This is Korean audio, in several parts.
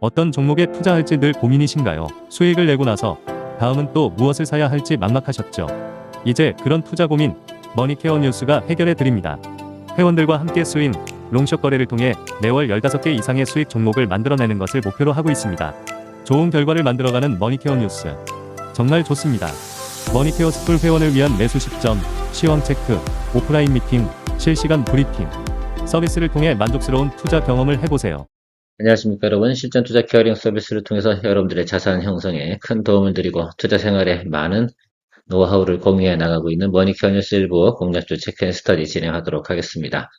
어떤 종목에 투자할지 늘 고민이신가요? 수익을 내고 나서 다음은 또 무엇을 사야 할지 막막하셨죠? 이제 그런 투자 고민 머니케어 뉴스가 해결해 드립니다. 회원들과 함께 수인 롱숏 거래를 통해 매월 15개 이상의 수익 종목을 만들어내는 것을 목표로 하고 있습니다. 좋은 결과를 만들어가는 머니케어 뉴스 정말 좋습니다. 머니케어 스쿨 회원을 위한 매수 시점, 시황 체크, 오프라인 미팅, 실시간 브리핑 서비스를 통해 만족스러운 투자 경험을 해보세요. 안녕하십니까 여러분. 실전 투자 케어링 서비스를 통해서 여러분들의 자산 형성에 큰 도움을 드리고 투자 생활에 많은 노하우를 공유해 나가고 있는 머니케어 뉴스 일부 공략주 체크앤 스터디 진행하도록 하겠습니다.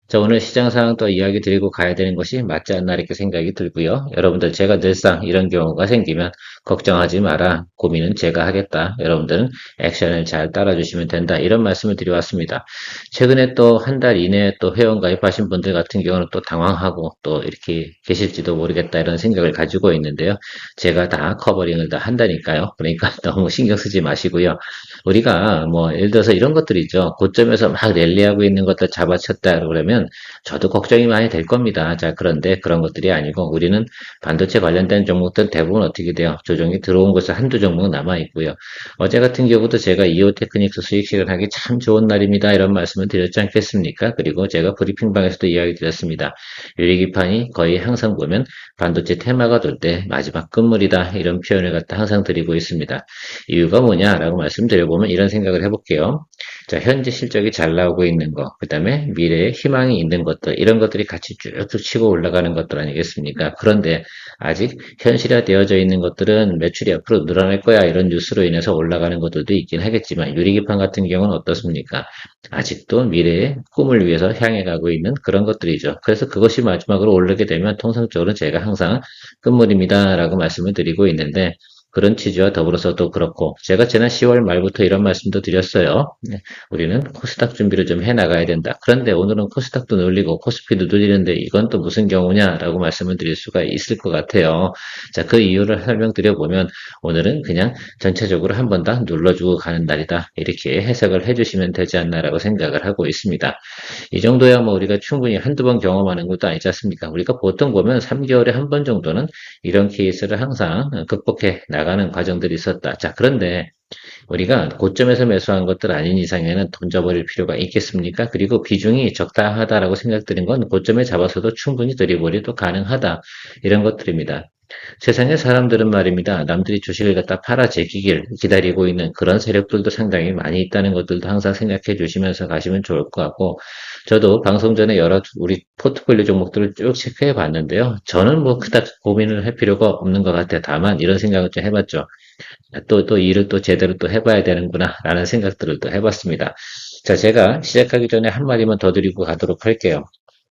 자, 오늘 시장 상황 또 이야기 드리고 가야 되는 것이 맞지 않나 이렇게 생각이 들고요. 여러분들 제가 늘상 이런 경우가 생기면 걱정하지 마라. 고민은 제가 하겠다. 여러분들은 액션을 잘 따라주시면 된다. 이런 말씀을 드려왔습니다. 최근에 또 한 달 이내에 또 회원 가입하신 분들 같은 경우는 또 당황하고 또 이렇게 계실지도 모르겠다 이런 생각을 가지고 있는데요. 제가 다 커버링을 다 한다니까요. 그러니까 너무 신경 쓰지 마시고요. 우리가 뭐 예를 들어서 이런 것들 있죠. 고점에서 막 랠리하고 있는 것들 잡아쳤다 그러면 저도 걱정이 많이 될 겁니다. 자, 그런데 그런 것들이 아니고 우리는 반도체 관련된 종목들 대부분 어떻게 돼요? 조정이 들어온 것은 한두 종목 남아 있고요. 어제 같은 경우도 제가 이오 테크닉스 수익 실현하기 참 좋은 날입니다. 이런 말씀을 드렸지 않겠습니까? 그리고 제가 브리핑방에서도 이야기 드렸습니다. 유리기판이 거의 항상 보면 반도체 테마가 돌 때 마지막 끝물이다. 이런 표현을 갖다 항상 드리고 있습니다. 이유가 뭐냐라고 말씀드려보면 이런 생각을 해볼게요. 자, 현재 실적이 잘 나오고 있는 거, 그 다음에 미래에 희망이 있는 것들, 이런 것들이 같이 쭉쭉 치고 올라가는 것들 아니겠습니까? 그런데 아직 현실화되어져 있는 것들은 매출이 앞으로 늘어날 거야, 이런 뉴스로 인해서 올라가는 것들도 있긴 하겠지만, 유리기판 같은 경우는 어떻습니까? 아직도 미래의 꿈을 위해서 향해 가고 있는 그런 것들이죠. 그래서 그것이 마지막으로 오르게 되면 통상적으로 제가 항상 끝물입니다라고 말씀을 드리고 있는데, 그런 취지와 더불어서도 그렇고 제가 지난 10월 말부터 이런 말씀도 드렸어요. 네, 우리는 코스닥 준비를 좀 해나가야 된다. 그런데 오늘은 코스닥도 늘리고 코스피도 늘리는데 이건 또 무슨 경우냐라고 말씀을 드릴 수가 있을 것 같아요. 자, 그 이유를 설명드려보면 오늘은 그냥 전체적으로 한 번 더 눌러주고 가는 날이다. 이렇게 해석을 해주시면 되지 않나라고 생각을 하고 있습니다. 이 정도야 뭐 우리가 충분히 한두 번 경험하는 것도 아니지 않습니까? 우리가 보통 보면 3개월에 한 번 정도는 이런 케이스를 항상 극복해 나가는 과정들이 있었다. 자, 그런데 우리가 고점에서 매수한 것들 아닌 이상에는 던져버릴 필요가 있겠습니까? 그리고 비중이 적당하다라고 생각드린 건 고점에 잡아서도 충분히 들이버리도 가능하다. 이런 것들입니다. 세상의 사람들은 말입니다. 남들이 주식을 갖다 팔아 제끼길 기다리고 있는 그런 세력들도 상당히 많이 있다는 것들도 항상 생각해 주시면서 가시면 좋을 것 같고, 저도 방송 전에 여러 우리 포트폴리오 종목들을 쭉 체크해 봤는데요. 저는 뭐 그닥 고민을 할 필요가 없는 것 같아요. 다만 이런 생각을 좀 해봤죠. 또 일을 또 제대로 또 해봐야 되는구나 라는 생각들을 또 해봤습니다. 자, 제가 시작하기 전에 한마디만 더 드리고 가도록 할게요.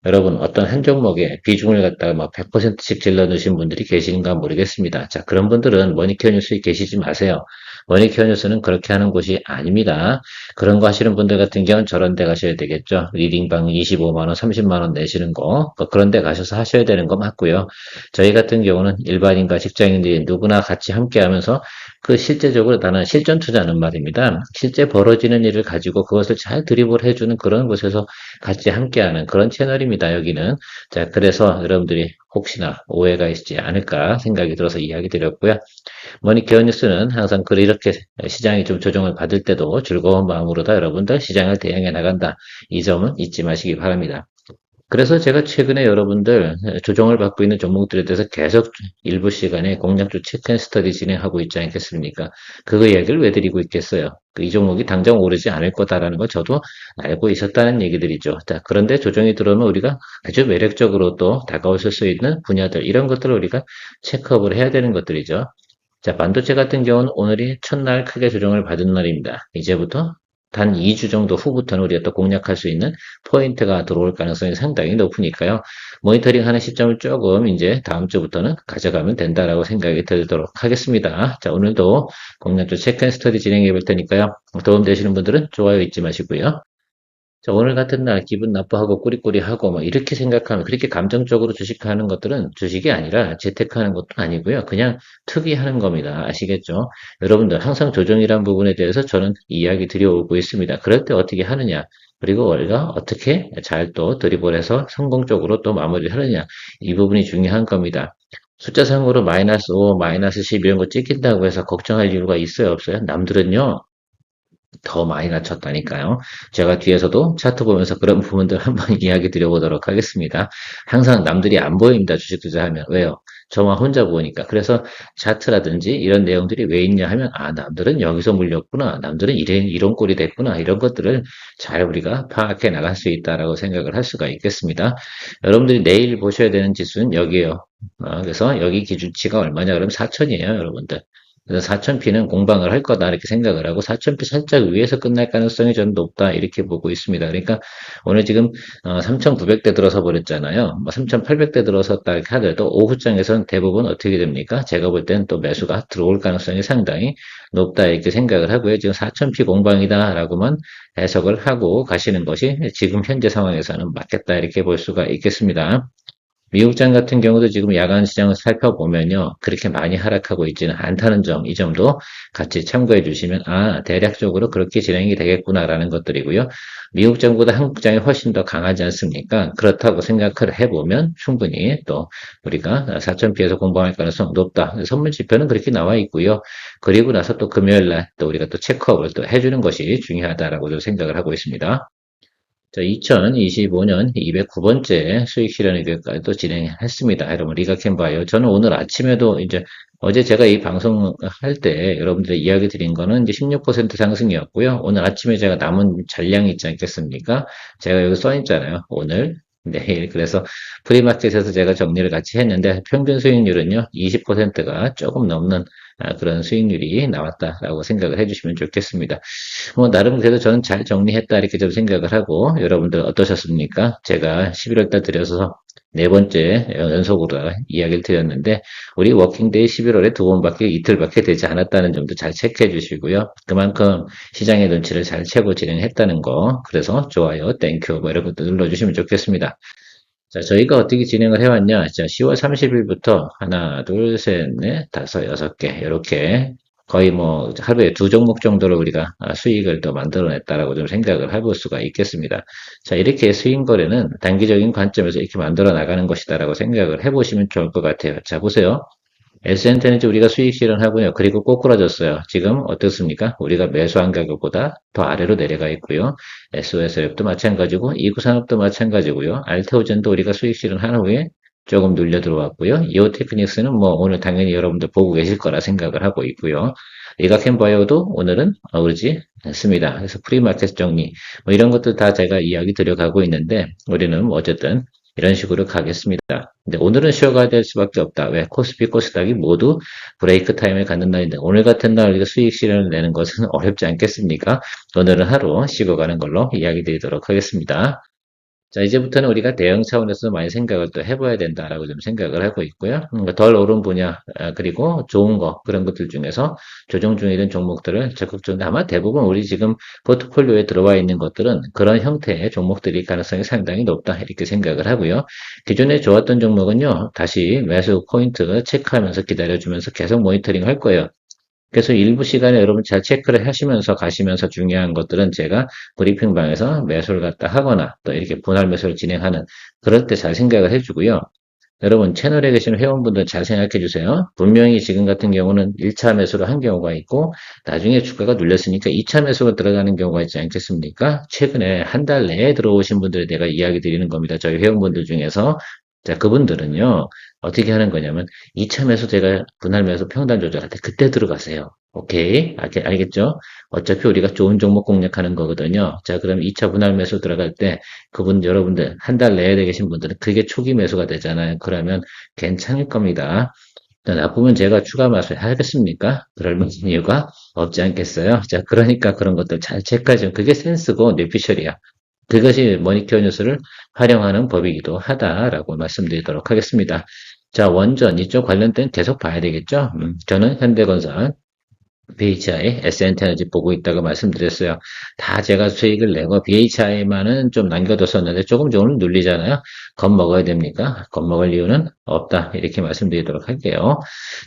여러분, 어떤 한 종목에 비중을 갖다가 막 100%씩 질러 넣으신 분들이 계신가 모르겠습니다. 자, 그런 분들은 머니케어 뉴스에 계시지 마세요. 머니케어 뉴스는 그렇게 하는 곳이 아닙니다. 그런 거 하시는 분들 같은 경우는 저런 데 가셔야 되겠죠. 리딩방 25만원, 30만원 내시는 거. 그런 데 가셔서 하셔야 되는 거 맞고요. 저희 같은 경우는 일반인과 직장인들이 누구나 같이 함께 하면서 그 실제적으로 나는 실전 투자는 말입니다. 실제 벌어지는 일을 가지고 그것을 잘 드리블 해주는 그런 곳에서 같이 함께하는 그런 채널입니다. 여기는. 자, 그래서 여러분들이 혹시나 오해가 있지 않을까 생각이 들어서 이야기 드렸고요. 머니케어 뉴스는 항상 이렇게 시장이 좀 조정을 받을 때도 즐거운 마음으로다 여러분들 시장을 대응해 나간다. 이 점은 잊지 마시기 바랍니다. 그래서 제가 최근에 여러분들 조정을 받고 있는 종목들에 대해서 계속 일부 시간에 공략주 체크앤 스터디 진행하고 있지 않겠습니까? 그거 이야기를 왜 드리고 있겠어요? 이 종목이 당장 오르지 않을 거다라는 걸 저도 알고 있었다는 얘기들이죠. 자, 그런데 조정이 들어오면 우리가 아주 매력적으로 또 다가오실 수 있는 분야들, 이런 것들을 우리가 체크업을 해야 되는 것들이죠. 자, 반도체 같은 경우는 오늘이 첫날 크게 조정을 받은 날입니다. 이제부터 단 2주 정도 후부터는 우리가 또 공략할 수 있는 포인트가 들어올 가능성이 상당히 높으니까요. 모니터링 하는 시점을 조금 이제 다음 주부터는 가져가면 된다라고 생각이 들도록 하겠습니다. 자, 오늘도 공략도 체크앤 스터디 진행해 볼 테니까요. 도움되시는 분들은 좋아요 잊지 마시고요. 자, 오늘 같은 날 기분 나빠하고 꾸리꾸리하고 뭐 이렇게 생각하면 그렇게 감정적으로 주식하는 것들은 주식이 아니라 재테크하는 것도 아니고요. 그냥 투기하는 겁니다. 아시겠죠? 여러분들 항상 조정이란 부분에 대해서 저는 이야기 드려오고 있습니다. 그럴 때 어떻게 하느냐? 그리고 우리가 어떻게 잘 또 드리블해서 성공적으로 또 마무리를 하느냐? 이 부분이 중요한 겁니다. 숫자상으로 마이너스 5, 마이너스 10 이런 거 찍힌다고 해서 걱정할 이유가 있어요, 없어요? 남들은요, 더 많이 낮췄다니까요. 제가 뒤에서도 차트 보면서 그런 부분들 한번 이야기 드려보도록 하겠습니다. 항상 남들이 안 보입니다. 주식 투자하면. 왜요? 저만 혼자 보니까. 그래서 차트라든지 이런 내용들이 왜 있냐 하면, 아, 남들은 여기서 물렸구나. 남들은 이런 꼴이 됐구나. 이런 것들을 잘 우리가 파악해 나갈 수 있다라고 생각을 할 수가 있겠습니다. 여러분들이 내일 보셔야 되는 지수는 여기에요. 그래서 여기 기준치가 얼마냐? 그러면 4천이에요, 여러분들. 그래서 4,000P는 공방을 할 거다 이렇게 생각을 하고 4,000P 살짝 위에서 끝날 가능성이 저는 높다 이렇게 보고 있습니다. 그러니까 오늘 지금 3,900대 들어서 버렸잖아요. 뭐 3,800대 들어섰다 이렇게 하더라도 오후장에서는 대부분 어떻게 됩니까? 제가 볼 때는 또 매수가 들어올 가능성이 상당히 높다 이렇게 생각을 하고요. 지금 4,000P 공방이다라고만 해석을 하고 가시는 것이 지금 현재 상황에서는 맞겠다 이렇게 볼 수가 있겠습니다. 미국장 같은 경우도 지금 야간 시장을 살펴보면요. 그렇게 많이 하락하고 있지는 않다는 점, 이 점도 같이 참고해 주시면, 아, 대략적으로 그렇게 진행이 되겠구나라는 것들이고요. 미국장보다 한국장이 훨씬 더 강하지 않습니까? 그렇다고 생각을 해보면 충분히 또 우리가 4,000피에서 공방할 가능성 높다. 선물 지표는 그렇게 나와 있고요. 그리고 나서 또 금요일 날 또 우리가 또 체크업을 또 해주는 것이 중요하다라고 생각을 하고 있습니다. 자, 2025년 209번째 수익 실현 의결까지 또 진행했습니다. 여러분, 리가캔바이오. 저는 오늘 아침에도 이제 어제 제가 이 방송 할 때 여러분들의 이야기 드린 거는 이제 16% 상승이었고요. 오늘 아침에 제가 남은 잔량이 있지 않겠습니까? 제가 여기 써 있잖아요. 오늘, 내일. 그래서 프리마켓에서 제가 정리를 같이 했는데 평균 수익률은요, 20%가 조금 넘는 그런 수익률이 나왔다라고 생각을 해주시면 좋겠습니다. 뭐 나름 그래도 저는 잘 정리했다 이렇게 좀 생각을 하고 여러분들 어떠셨습니까? 제가 11월 달 들여서 네 번째 연속으로 이야기를 드렸는데 우리 워킹데이 11월에 두 번밖에 이틀밖에 되지 않았다는 점도 잘 체크해 주시고요. 그만큼 시장의 눈치를 잘 채고 진행했다는 거 그래서 좋아요, 땡큐 뭐 이런 것도 눌러주시면 좋겠습니다. 자, 저희가 어떻게 진행을 해왔냐? 자, 10월 30일부터 하나, 둘, 셋, 넷, 다섯, 여섯 개 이렇게 거의 뭐 하루에 두 종목 정도로 우리가 수익을 또 만들어냈다라고 좀 생각을 해볼 수가 있겠습니다. 자, 이렇게 수익 거래는 단기적인 관점에서 이렇게 만들어 나가는 것이다라고 생각을 해보시면 좋을 것 같아요. 자, 보세요. S&T는 우리가 수익 실현하고요. 그리고 꼬꾸라졌어요. 지금 어떻습니까? 우리가 매수한 가격보다 더 아래로 내려가 있고요. SOSF도 마찬가지고 이구산업도 마찬가지고요. 알테오젠도 우리가 수익 실현한 후에 조금 눌려 들어왔고요. 이오테크닉스는 뭐 오늘 당연히 여러분들 보고 계실 거라 생각을 하고 있고요. 리가켄바이오도 오늘은 오르지 않습니다. 그래서 프리마켓 정리 뭐 이런 것들 다 제가 이야기 드려가고 있는데 우리는 뭐 어쨌든 이런 식으로 가겠습니다. 근데 오늘은 쉬어가야 될 수밖에 없다. 왜? 코스피, 코스닥이 모두 브레이크 타임을 갖는 날인데 오늘 같은 날 우리가 수익 실현을 내는 것은 어렵지 않겠습니까? 오늘은 하루 쉬고 가는 걸로 이야기 드리도록 하겠습니다. 자, 이제부터는 우리가 대응 차원에서 많이 생각을 또 해봐야 된다라고 좀 생각을 하고 있고요. 덜 오른 분야, 그리고 좋은 거, 그런 것들 중에서 조정 중이던 종목들을 적극적으로 아마 대부분 우리 지금 포트폴리오에 들어와 있는 것들은 그런 형태의 종목들이 가능성이 상당히 높다. 이렇게 생각을 하고요. 기존에 좋았던 종목은요, 다시 매수 포인트 체크하면서 기다려주면서 계속 모니터링 할 거예요. 그래서 일부 시간에 여러분 잘 체크를 하시면서 가시면서 중요한 것들은 제가 브리핑방에서 매수를 갖다 하거나 또 이렇게 분할 매수를 진행하는 그럴 때 잘 생각을 해주고요. 여러분 채널에 계신 회원분들 잘 생각해 주세요. 분명히 지금 같은 경우는 1차 매수를 한 경우가 있고 나중에 주가가 눌렸으니까 2차 매수가 들어가는 경우가 있지 않겠습니까? 최근에 한 달 내에 들어오신 분들에 내가 이야기 드리는 겁니다. 저희 회원분들 중에서 자 그분들은요 어떻게 하는 거냐면 2차 매수 제가 분할 매수 평단 조절할 때 그때 들어가세요. 오케이 알겠죠? 어차피 우리가 좋은 종목 공략하는 거거든요. 자 그럼 2차 분할 매수 들어갈 때 그분 여러분들 한 달 내에 계신 분들은 그게 초기 매수가 되잖아요. 그러면 괜찮을 겁니다. 나쁘면 제가 추가 매수 하겠습니까? 그럴 만한 이유가 없지 않겠어요? 자, 그러니까 그런 것들 잘 체크하죠. 그게 센스고 뇌피셜이야. 그것이 머니케어 뉴스를 활용하는 법이기도 하다라고 말씀드리도록 하겠습니다. 자, 원전 이쪽 관련된 계속 봐야 되겠죠? 저는 현대건설 BHI, SNT에너지 보고 있다고 말씀드렸어요. 다 제가 수익을 내고 BHI만은 좀 남겨뒀었는데 조금 눌리잖아요. 겁먹어야 됩니까? 겁먹을 이유는 없다. 이렇게 말씀드리도록 할게요.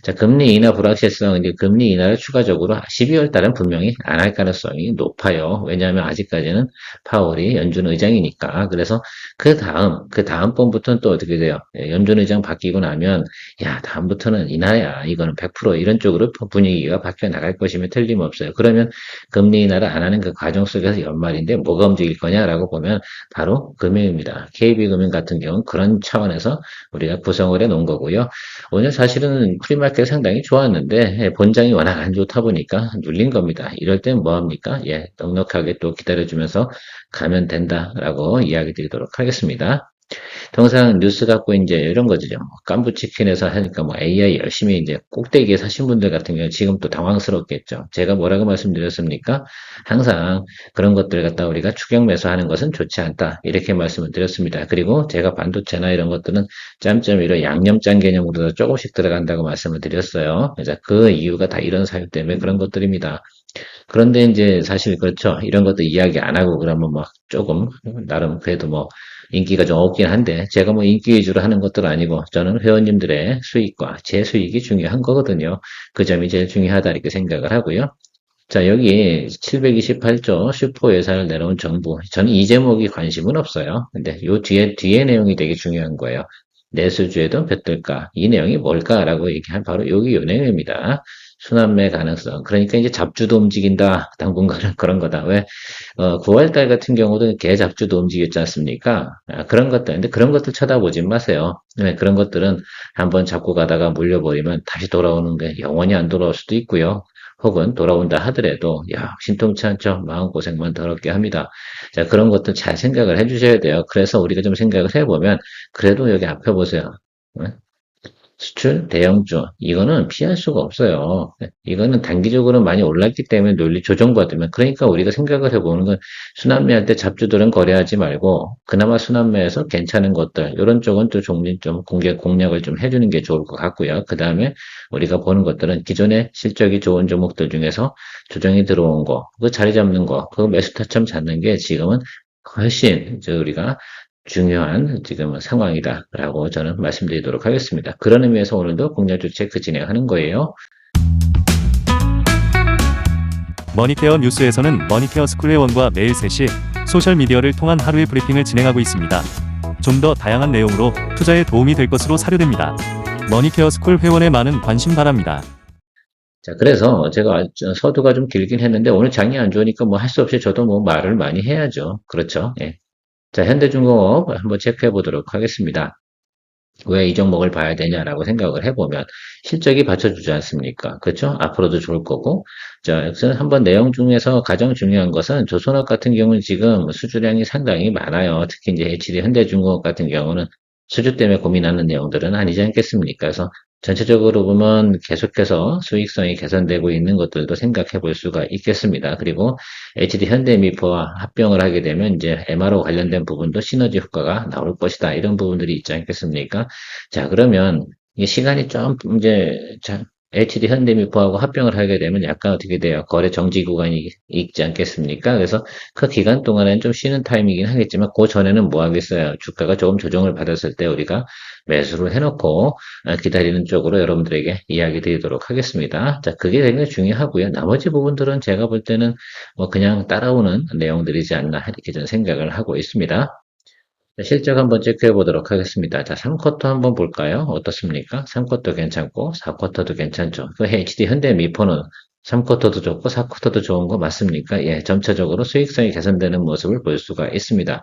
자, 금리 인하 불확실성, 이제 금리 인하를 추가적으로 12월 달은 분명히 안 할 가능성이 높아요. 왜냐하면 아직까지는 파월이 연준 의장이니까. 그래서 그 다음 번부터는 또 어떻게 돼요? 예, 연준 의장 바뀌고 나면, 야, 다음부터는 인하야. 이거는 100% 이런 쪽으로 분위기가 바뀌어 나갈 것이면 틀림없어요. 그러면 금리 인하를 안 하는 그 과정 속에서 연말인데 뭐가 움직일 거냐라고 보면 바로 금융입니다. KB금융 같은 경우는 그런 차원에서 우리가 구성을 해 놓은 거고요. 오늘 사실은 프리마켓 상당히 좋았는데 예, 본장이 워낙 안 좋다 보니까 눌린 겁니다. 이럴 땐 뭐 합니까? 예, 넉넉하게 또 기다려주면서 가면 된다라고 이야기 드리도록 하겠습니다. 통상 뉴스 갖고 이제 이런 거죠. 뭐 깐부치킨에서 하니까 뭐 AI 열심히 이제 꼭대기에 사신 분들 같은 경우는 지금 또 당황스럽겠죠. 제가 뭐라고 말씀드렸습니까? 항상 그런 것들 갖다 우리가 추격 매수하는 것은 좋지 않다. 이렇게 말씀을 드렸습니다. 그리고 제가 반도체나 이런 것들은 짬짬이로 양념장 개념으로 조금씩 들어간다고 말씀을 드렸어요. 그래서 그 이유가 다 이런 사유 때문에 그런 것들입니다. 그런데 이제 사실 그렇죠. 이런 것도 이야기 안 하고 그러면 뭐 조금 나름 그래도 뭐 인기가 좀 없긴 한데 제가 뭐 인기 위주로 하는 것도 아니고 저는 회원님들의 수익과 제 수익이 중요한 거거든요. 그 점이 제일 중요하다 이렇게 생각을 하고요. 자, 여기 728조 슈퍼 예산을 내놓은 정부. 저는 이 제목이 관심은 없어요. 근데 요 뒤에 내용이 되게 중요한 거예요. 내수주에도 볕들까? 이 내용이 뭘까라고 얘기한 바로 여기 요 내용입니다. 순환매 가능성. 그러니까 이제 잡주도 움직인다. 당분간은 그런 거다. 왜? 9월 달 같은 경우도 계잡주도 움직였지 않습니까? 아, 그런 것들. 근데 그런 것들 쳐다보지 마세요. 네, 그런 것들은 한번 잡고 가다가 물려버리면 다시 돌아오는 게 영원히 안 돌아올 수도 있고요. 혹은 돌아온다 하더라도 야 신통치 않죠. 마음고생만 더럽게 합니다. 자 그런 것도 잘 생각을 해주셔야 돼요. 그래서 우리가 좀 생각을 해보면 그래도 여기 앞에 보세요. 네? 수출 대형주 이거는 피할 수가 없어요. 이거는 단기적으로 많이 올랐기 때문에 논리 조정받으면 그러니까 우리가 생각을 해보는 건 순환매할 때 잡주들은 거래하지 말고 그나마 순환매에서 괜찮은 것들 이런 쪽은 또 종립 좀 공략을 좀 해주는 게 좋을 것 같고요. 그 다음에 우리가 보는 것들은 기존에 실적이 좋은 종목들 중에서 조정이 들어온 거, 그 자리 잡는 거, 그 매수 타점 잡는 게 지금은 훨씬 우리가 중요한 지금 상황이다라고 저는 말씀드리도록 하겠습니다. 그런 의미에서 오늘도 공략주 체크 진행하는 거예요. 머니케어 뉴스에서는 머니케어 스쿨 회원과 매일 3시 소셜미디어를 통한 하루의 브리핑을 진행하고 있습니다. 좀 더 다양한 내용으로 투자에 도움이 될 것으로 사료됩니다. 머니케어 스쿨 회원의 많은 관심 바랍니다. 자, 그래서 제가 서두가 좀 길긴 했는데 오늘 장이 안 좋으니까 뭐 할 수 없이 저도 뭐 말을 많이 해야죠. 그렇죠. 예. 자, 현대중공업 한번 체크해 보도록 하겠습니다. 왜 이 종목을 봐야 되냐라고 생각을 해보면 실적이 받쳐주지 않습니까? 그렇죠? 앞으로도 좋을 거고. 자, 여기서 한번 내용 중에서 가장 중요한 것은 조선업 같은 경우는 지금 수주량이 상당히 많아요. 특히 이제 HD 현대중공업 같은 경우는 수주 때문에 고민하는 내용들은 아니지 않겠습니까? 그래서 전체적으로 보면 계속해서 수익성이 개선되고 있는 것들도 생각해 볼 수가 있겠습니다. 그리고 HD 현대미포와 합병을 하게 되면 이제 MRO 관련된 부분도 시너지 효과가 나올 것이다. 이런 부분들이 있지 않겠습니까? 자, 그러면 이 시간이 좀 이제 HD 현대미포하고 합병을 하게 되면 약간 어떻게 돼요? 거래 정지 구간이 있지 않겠습니까? 그래서 그 기간 동안에는 좀 쉬는 타임이긴 하겠지만 그 전에는 뭐 하겠어요? 주가가 조금 조정을 받았을 때 우리가 매수를 해놓고 기다리는 쪽으로 여러분들에게 이야기 드리도록 하겠습니다. 자, 그게 굉장히 중요하고요. 나머지 부분들은 제가 볼 때는 뭐 그냥 따라오는 내용들이지 않나 이렇게 저는 생각을 하고 있습니다. 자, 실적 한번 체크해 보도록 하겠습니다. 자, 3쿼터 한번 볼까요? 어떻습니까? 3쿼터 괜찮고 4쿼터도 괜찮죠. 그 HD 현대 미포는 3쿼터도 좋고 4쿼터도 좋은 거 맞습니까? 예, 점차적으로 수익성이 개선되는 모습을 볼 수가 있습니다.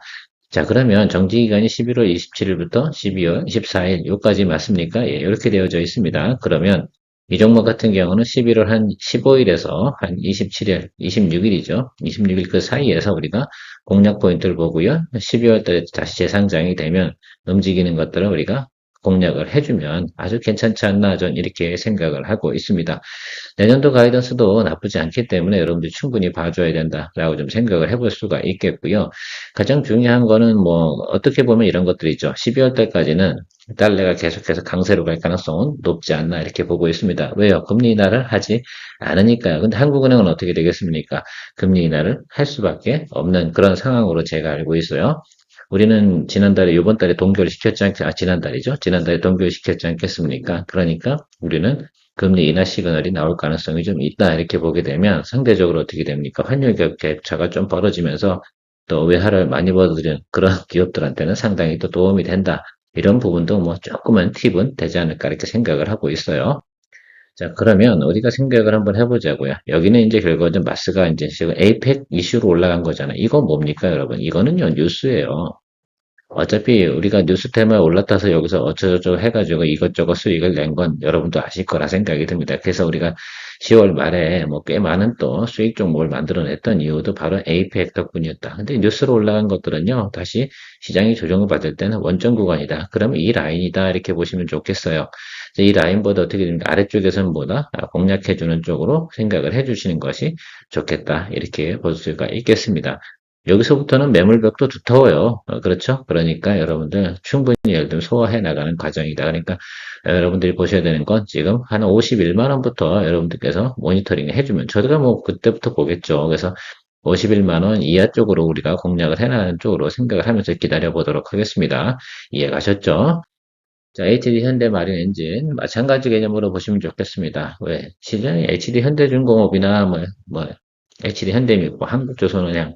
자, 그러면 정지기간이 11월 27일부터 12월 24일, 요까지 맞습니까? 예, 이렇게 되어져 있습니다. 그러면 이 종목 같은 경우는 11월 한 15일에서 한 27일, 26일이죠. 26일 그 사이에서 우리가 공략 포인트를 보고요. 12월 달에 다시 재상장이 되면 움직이는 것들을 우리가 공략을 해주면 아주 괜찮지 않나 전 이렇게 생각을 하고 있습니다. 내년도 가이던스도 나쁘지 않기 때문에 여러분들이 충분히 봐줘야 된다라고 좀 생각을 해볼 수가 있겠고요. 가장 중요한 거는 뭐 어떻게 보면 이런 것들이죠. 12월 달까지는 달러가 계속해서 강세로 갈 가능성은 높지 않나 이렇게 보고 있습니다. 왜요? 금리 인하를 하지 않으니까요. 근데 한국은행은 어떻게 되겠습니까? 금리 인하를 할 수밖에 없는 그런 상황으로 제가 알고 있어요. 우리는 지난달에, 이번 달에 동결 시켰지 지난달이죠. 지난달에 동결 시켰지 않겠습니까? 그러니까 우리는 금리 인하 시그널이 나올 가능성이 좀 있다. 이렇게 보게 되면 상대적으로 어떻게 됩니까? 환율 격차가 좀 벌어지면서 또 외화를 많이 벌어들이는 그런 기업들한테는 상당히 또 도움이 된다. 이런 부분도 뭐 조금은 팁은 되지 않을까 이렇게 생각을 하고 있어요. 자, 그러면 우리가 생각을 한번 해보자고요. 여기는 이제 결과적으로 마스가 이제 지금 에이펙 이슈로 올라간 거잖아요. 이건 뭡니까, 여러분? 이거는요, 뉴스예요. 어차피 우리가 뉴스 테마에 올라타서 여기서 어쩌고저쩌고 해가지고 이것저것 수익을 낸 건 여러분도 아실 거라 생각이 듭니다. 그래서 우리가 10월 말에 뭐 꽤 많은 또 수익 종목을 만들어냈던 이유도 바로 에이펙 덕분이었다. 근데 뉴스로 올라간 것들은요, 다시 시장이 조정을 받을 때는 원점 구간이다. 그러면 이 라인이다. 이렇게 보시면 좋겠어요. 이 라인보다 어떻게 됩니까? 아래쪽에서는 보다 공략해주는 쪽으로 생각을 해주시는 것이 좋겠다. 이렇게 볼 수가 있겠습니다. 여기서부터는 매물벽도 두터워요. 그렇죠? 그러니까 여러분들 충분히 예를 들면 소화해 나가는 과정이다. 그러니까 여러분들이 보셔야 되는 건 지금 한 51만 원부터 여러분들께서 모니터링 해주면 저희가 뭐 그때부터 보겠죠. 그래서 51만 원 이하 쪽으로 우리가 공략을 해나가는 쪽으로 생각을 하면서 기다려 보도록 하겠습니다. 이해가셨죠? 자, HD 현대마린 엔진 마찬가지 개념으로 보시면 좋겠습니다. 왜? 시장에 HD 현대중공업이나 HD 현대미국, 한국조선은행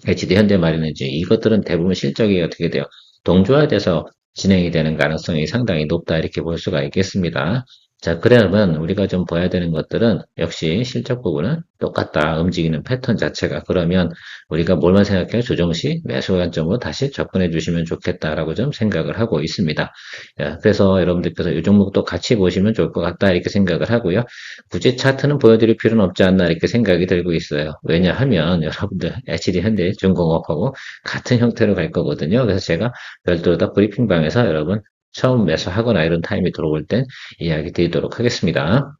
HD 현대마린이지 이것들은 대부분 실적이 어떻게 돼요? 동조화돼서 진행이 되는 가능성이 상당히 높다 이렇게 볼 수가 있겠습니다. 자, 그러면 우리가 좀 봐야 되는 것들은 역시 실적 부분은 똑같다. 움직이는 패턴 자체가. 그러면 우리가 뭘만 생각해요? 조정 시 매수 관점으로 다시 접근해 주시면 좋겠다라고 좀 생각을 하고 있습니다. 자, 그래서 여러분들께서 이 종목도 같이 보시면 좋을 것 같다 이렇게 생각을 하고요. 굳이 차트는 보여드릴 필요는 없지 않나 이렇게 생각이 들고 있어요. 왜냐하면 여러분들 HD 현대 중공업하고 같은 형태로 갈 거거든요. 그래서 제가 별도로 브리핑방에서 여러분 처음 매수하거나 이런 타임이 들어올 땐 이야기 드리도록 하겠습니다.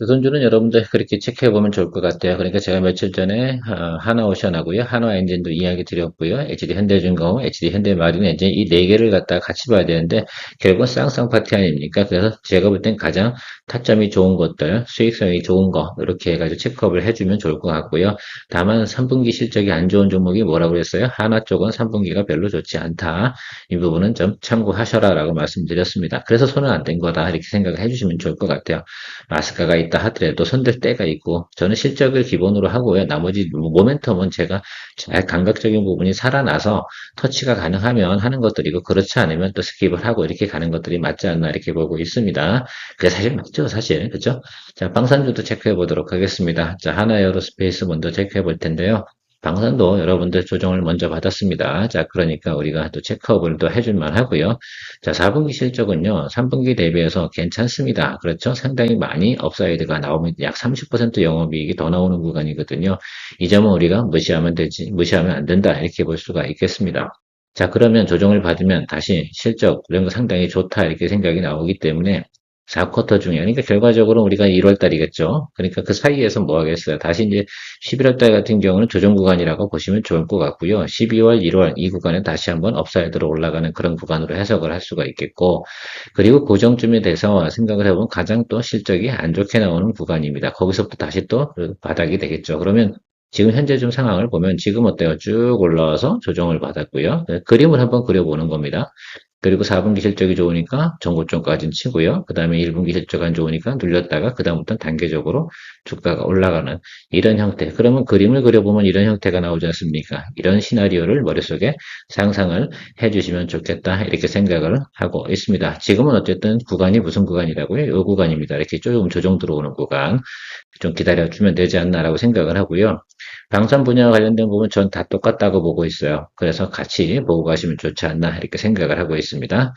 조선주는 여러분들 그렇게 체크해 보면 좋을 것 같아요. 그러니까 제가 며칠 전에 하나오션하고요, 한화엔진도 이야기 드렸고요, HD 현대중공업, HD 현대마린 엔진 이 네 개를 갖다가 같이 봐야 되는데 결국은 쌍쌍 파티 아닙니까? 그래서 제가 볼 땐 가장 타점이 좋은 것들, 수익성이 좋은 거 이렇게 해가지고 체크업을 해주면 좋을 것 같고요. 다만 3분기 실적이 안 좋은 종목이 뭐라고 그랬어요? 하나 쪽은 3분기가 별로 좋지 않다. 이 부분은 좀 참고하셔라라고 말씀드렸습니다. 그래서 손은 안 댄 거다 이렇게 생각을 해주시면 좋을 것 같아요. 마스카가 있다 하더라도 손댈 때가 있고 저는 실적을 기본으로 하고요. 나머지 모멘텀은 제가 잘 감각적인 부분이 살아나서 터치가 가능하면 하는 것들이고 그렇지 않으면 또 스킵을 하고 이렇게 가는 것들이 맞지 않나 이렇게 보고 있습니다. 그게 사실 맞죠, 사실. 그렇죠? 자, 방산주도 체크해 보도록 하겠습니다. 자, 하나에어로스페이스 먼저 체크해 볼 텐데요. 방산도 여러분들 조정을 먼저 받았습니다. 자, 그러니까 우리가 또 체크업을 또 해줄만 하고요. 자, 4분기 실적은요, 3분기 대비해서 괜찮습니다. 그렇죠? 상당히 많이 업사이드가 나오면 약 30% 영업이익이 더 나오는 구간이거든요. 이 점은 우리가 무시하면 안 된다. 이렇게 볼 수가 있겠습니다. 자, 그러면 조정을 받으면 다시 실적, 이런 거 상당히 좋다. 이렇게 생각이 나오기 때문에 4쿼터 중에, 그러니까 결과적으로 우리가 1월 달이겠죠. 그러니까 그 사이에서 뭐 하겠어요. 다시 이제 11월 달 같은 경우는 조정 구간이라고 보시면 좋을 것 같고요. 12월, 1월 이 구간에 다시 한번 업사이드로 올라가는 그런 구간으로 해석을 할 수가 있겠고, 그리고 고정쯤에 대해서 생각을 해보면 가장 또 실적이 안 좋게 나오는 구간입니다. 거기서부터 다시 또 바닥이 되겠죠. 그러면 지금 현재 좀 상황을 보면 지금 어때요? 쭉 올라와서 조정을 받았고요. 그림을 한번 그려보는 겁니다. 그리고 4분기 실적이 좋으니까 전고점까지는 치고요. 그 다음에 1분기 실적 안 좋으니까 눌렸다가 그 다음부터는 단계적으로 주가가 올라가는 이런 형태. 그러면 그림을 그려보면 이런 형태가 나오지 않습니까? 이런 시나리오를 머릿속에 상상을 해주시면 좋겠다. 이렇게 생각을 하고 있습니다. 지금은 어쨌든 구간이 무슨 구간이라고요? 이 구간입니다. 이렇게 조금 조정 들어오는 구간. 좀 기다려주면 되지 않나라고 생각을 하고요. 방산 분야와 관련된 부분 전 다 똑같다고 보고 있어요. 그래서 같이 보고 가시면 좋지 않나 이렇게 생각을 하고 있습니다.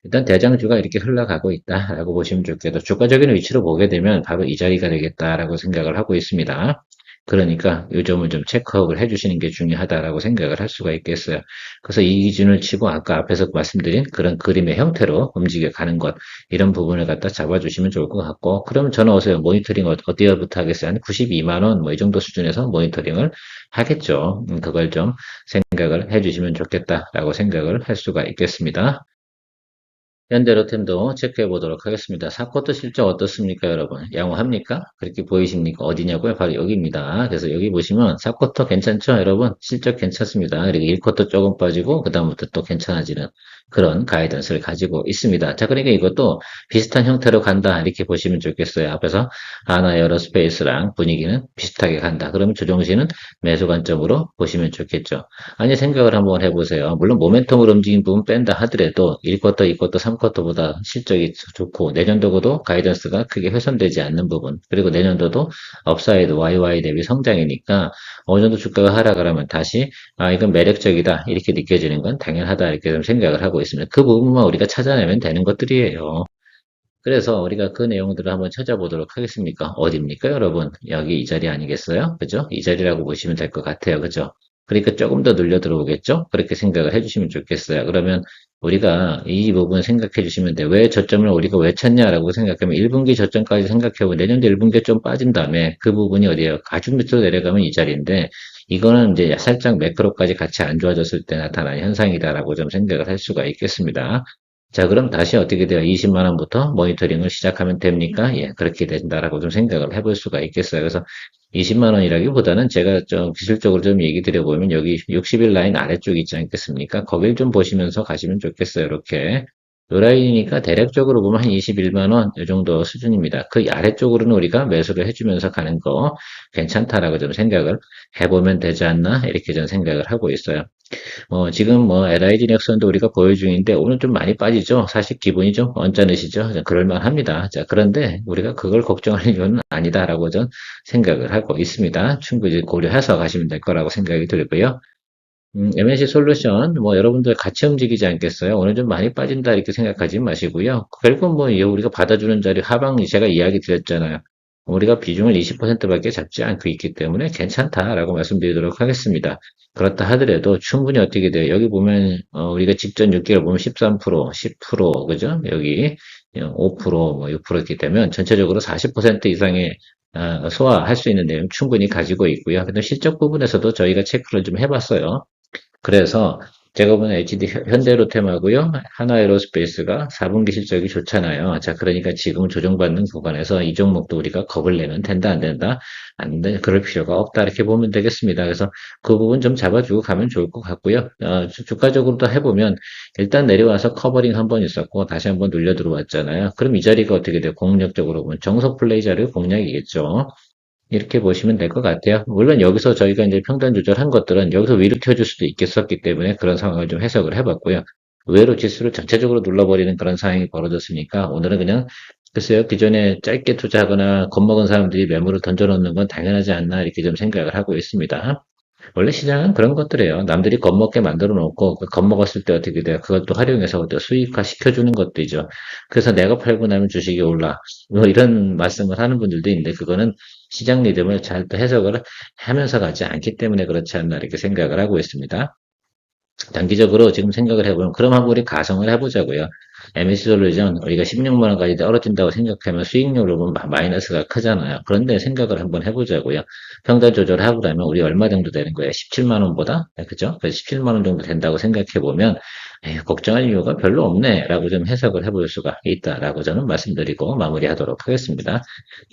일단 대장주가 이렇게 흘러가고 있다라고 보시면 좋겠고 주가적인 위치로 보게 되면 바로 이 자리가 되겠다라고 생각을 하고 있습니다. 그러니까 이 점을 좀 체크업을 해주시는 게 중요하다라고 생각을 할 수가 있겠어요. 그래서 이 기준을 치고 아까 앞에서 말씀드린 그런 그림의 형태로 움직여가는 것 이런 부분을 갖다 잡아주시면 좋을 것 같고 그러면 저는 어서 모니터링 어디부터 하겠어요? 한 92만 원 뭐 이 정도 수준에서 모니터링을 하겠죠. 그걸 좀 생각을 해주시면 좋겠다라고 생각을 할 수가 있겠습니다. 현대로템도 체크해 보도록 하겠습니다. 사쿼터 실적 어떻습니까, 여러분? 양호합니까? 그렇게 보이십니까? 어디냐고요? 바로 여기입니다. 그래서 여기 보시면 사쿼터 괜찮죠, 여러분? 실적 괜찮습니다. 그리고 1쿼터 조금 빠지고 그다음부터 또 괜찮아지는 그런 가이던스를 가지고 있습니다. 자, 그러니까 이것도 비슷한 형태로 간다 이렇게 보시면 좋겠어요. 앞에서 하나 에어로스페이스랑 분위기는 비슷하게 간다. 그러면 조정시는 매수 관점으로 보시면 좋겠죠. 아니 생각을 한번 해보세요. 물론 모멘텀으로 움직인 부분 뺀다 하더라도 1쿼터, 2쿼터, 3쿼터보다 실적이 좋고 내년도도 가이던스가 크게 훼손되지 않는 부분 그리고 내년도도 업사이드 YY 대비 성장이니까 어느 정도 주가가 하락을 하면 다시 이건 매력적이다 이렇게 느껴지는 건 당연하다 이렇게 좀 생각을 하고 있습니다. 그 부분만 우리가 찾아내면 되는 것들이에요. 그래서 우리가 그 내용들을 한번 찾아보도록 하겠습니까? 어디입니까, 여러분? 여기 이 자리 아니겠어요? 그죠? 이 자리라고 보시면 될 것 같아요. 그죠? 그러니까 조금 더 늘려 들어오겠죠? 그렇게 생각을 해주시면 좋겠어요. 그러면 우리가 이 부분 생각해 주시면 돼요. 왜 저점을 우리가 왜 찾냐라고 생각하면 1분기 저점까지 생각해보면 내년도 1분기에 좀 빠진 다음에 그 부분이 어디에요? 아주 밑으로 내려가면 이 자리인데 이거는 이제 살짝 매크로까지 같이 안 좋아졌을 때 나타난 현상이다라고 좀 생각을 할 수가 있겠습니다. 자, 그럼 다시 어떻게 돼요? 20만 원부터 모니터링을 시작하면 됩니까? 예, 그렇게 된다라고 좀 생각을 해볼 수가 있겠어요. 그래서 20만 원이라기보다는 제가 좀 기술적으로 좀 얘기 드려보면 여기 60일 라인 아래쪽 있지 않겠습니까? 거길 좀 보시면서 가시면 좋겠어요. 이렇게. 요 라인이니까 대략적으로 보면 한 21만 원, 이 정도 수준입니다. 그 아래쪽으로는 우리가 매수를 해주면서 가는 거 괜찮다라고 좀 생각을 해보면 되지 않나? 이렇게 좀 생각을 하고 있어요. 지금 LIG 넥슨도 우리가 보유 중인데 오늘 좀 많이 빠지죠. 사실 기분이 좀 언짢으시죠. 그럴만 합니다. 자, 그런데 우리가 그걸 걱정할 이유는 아니다라고 전 생각을 하고 있습니다. 충분히 고려해서 가시면 될 거라고 생각이 들고요. MNC 솔루션, 여러분들 같이 움직이지 않겠어요? 오늘 좀 많이 빠진다, 이렇게 생각하지 마시고요. 결국 우리가 받아주는 자리 하방, 제가 이야기 드렸잖아요. 우리가 비중을 20%밖에 잡지 않고 있기 때문에 괜찮다라고 말씀드리도록 하겠습니다. 그렇다 하더라도 충분히 어떻게 돼요? 여기 보면, 우리가 직전 6개월 보면 13%, 10%, 그죠? 여기 5%, 6% 이렇게 되면 전체적으로 40% 이상의 소화할 수 있는 내용 충분히 가지고 있고요. 근데 실적 부분에서도 저희가 체크를 좀 해봤어요. 그래서 제가 보는 HD 현대로템하고요, 하나에로스페이스가 4분기 실적이 좋잖아요. 자, 그러니까 지금 조정받는 구간에서 이 종목도 우리가 겁을 내면 된다, 안 된다? 안 돼, 그럴 필요가 없다. 이렇게 보면 되겠습니다. 그래서 그 부분 좀 잡아주고 가면 좋을 것 같고요. 주가적으로도 해보면 일단 내려와서 커버링 한 번 있었고 다시 한번 눌려 들어왔잖아요. 그럼 이 자리가 어떻게 돼요? 공략적으로 보면 정석 플레이 자료 공략이겠죠. 이렇게 보시면 될 것 같아요. 물론 여기서 저희가 이제 평단 조절한 것들은 여기서 위로 켜줄 수도 있겠었기 때문에 그런 상황을 좀 해석을 해봤고요. 의외로 지수를 전체적으로 눌러버리는 그런 상황이 벌어졌으니까 오늘은 그냥 글쎄요, 기존에 짧게 투자하거나 겁먹은 사람들이 매물을 던져놓는 건 당연하지 않나 이렇게 좀 생각을 하고 있습니다. 원래 시장은 그런 것들이에요. 남들이 겁먹게 만들어 놓고 그 겁먹었을 때 어떻게 돼요? 그걸 또 활용해서 또 수익화 시켜주는 것들이죠. 그래서 내가 팔고 나면 주식이 올라. 이런 말씀을 하는 분들도 있는데 그거는 시장 리듬을 잘 또 해석을 하면서 가지 않기 때문에 그렇지 않나 이렇게 생각을 하고 있습니다. 단기적으로 지금 생각을 해보면 그럼 한번 우리 가성을 해보자고요. MSC 솔루션 우리가 16만 원까지 떨어진다고 생각하면 수익률로 보면 마이너스가 크잖아요. 그런데 생각을 한번 해보자고요. 평단 조절을 하고 나면 우리 얼마 정도 되는 거예요? 17만 원보다? 그죠? 그래서 17만 원 정도 된다고 생각해 보면 걱정할 이유가 별로 없네라고 좀 해석을 해볼 수가 있다라고 저는 말씀드리고 마무리하도록 하겠습니다.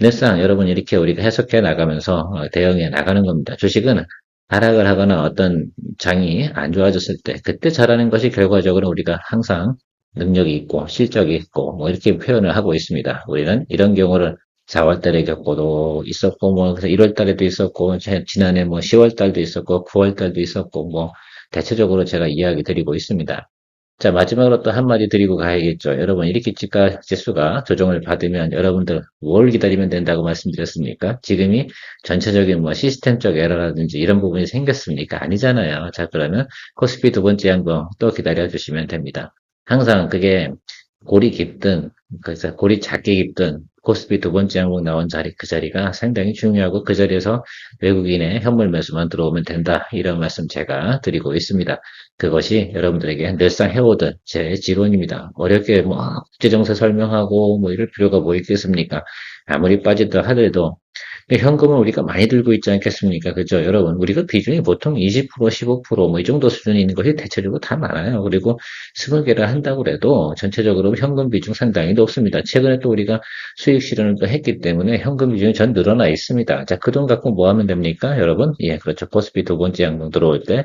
늘상 여러분 이렇게 우리가 해석해 나가면서 대응해 나가는 겁니다. 주식은 하락을 하거나 어떤 장이 안 좋아졌을 때 그때 잘하는 것이 결과적으로 우리가 항상 능력이 있고 실적이 있고 이렇게 표현을 하고 있습니다. 우리는 이런 경우를 4월 달에 겪고도 있었고 그래서 1월 달에도 있었고 지난해 10월 달도 있었고 9월 달도 있었고 대체적으로 제가 이야기 드리고 있습니다. 자, 마지막으로 또 한마디 드리고 가야겠죠. 여러분, 이렇게 주가 지수가 조정을 받으면 여러분들 뭘 기다리면 된다고 말씀드렸습니까? 지금이 전체적인 시스템적 에러라든지 이런 부분이 생겼습니까? 아니잖아요. 자, 그러면 코스피 두 번째 항공 또 기다려 주시면 됩니다. 항상 그게 골이 깊든, 그래서 골이 작게 깊든, 코스피 두 번째 항목 나온 자리, 그 자리가 상당히 중요하고 그 자리에서 외국인의 현물 매수만 들어오면 된다. 이런 말씀 제가 드리고 있습니다. 그것이 여러분들에게 늘상 해오던 제 지론입니다. 어렵게 국제정세 설명하고 이럴 필요가 뭐 있겠습니까? 아무리 빠지다 하더라도 현금을 우리가 많이 들고 있지 않겠습니까? 그죠? 여러분, 우리가 비중이 보통 20%, 15%뭐 이 정도 수준에 있는 것이 대체적으로 다 많아요. 그리고 20개를 한다고 해도 전체적으로 현금 비중 상당히 높습니다. 최근에 또 우리가 수익 실현을 또 했기 때문에 현금 비중이 전 늘어나 있습니다. 자, 그 돈 갖고 뭐 하면 됩니까? 여러분? 예, 그렇죠. 코스피 두 번째 항목 들어올 때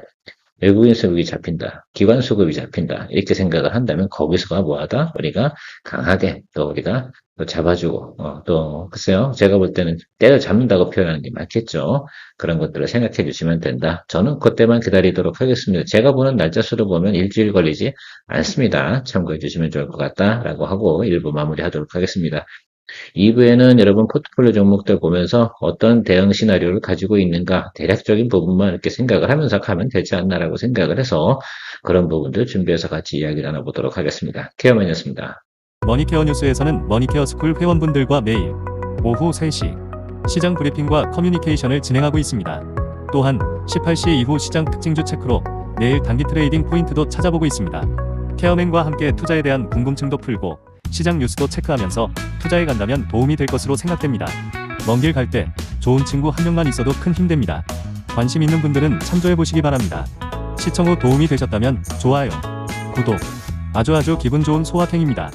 외국인 수급이 잡힌다. 기관 수급이 잡힌다. 이렇게 생각을 한다면 거기서가 뭐하다? 우리가 강하게 또 우리가 또 잡아주고 또 글쎄요. 제가 볼 때는 때려잡는다고 표현하는 게 맞겠죠. 그런 것들을 생각해 주시면 된다. 저는 그때만 기다리도록 하겠습니다. 제가 보는 날짜 수로 보면 일주일 걸리지 않습니다. 참고해 주시면 좋을 것 같다라고 하고 1부 마무리하도록 하겠습니다. 2부에는 여러분 포트폴리오 종목들 보면서 어떤 대응 시나리오를 가지고 있는가 대략적인 부분만 이렇게 생각을 하면서 가면 되지 않나라고 생각을 해서 그런 부분들 준비해서 같이 이야기 나눠보도록 하겠습니다. 케어맨이었습니다. 머니케어 뉴스에서는 머니케어 스쿨 회원분들과 매일 오후 3시 시장 브리핑과 커뮤니케이션을 진행하고 있습니다. 또한 18시 이후 시장 특징주 체크로 내일 단기 트레이딩 포인트도 찾아보고 있습니다. 케어맨과 함께 투자에 대한 궁금증도 풀고 시장 뉴스도 체크하면서 투자에 간다면 도움이 될 것으로 생각됩니다. 먼 길 갈 때 좋은 친구 한 명만 있어도 큰 힘 됩니다. 관심 있는 분들은 참조해 보시기 바랍니다. 시청 후 도움이 되셨다면 좋아요, 구독, 아주 기분 좋은 소확행입니다.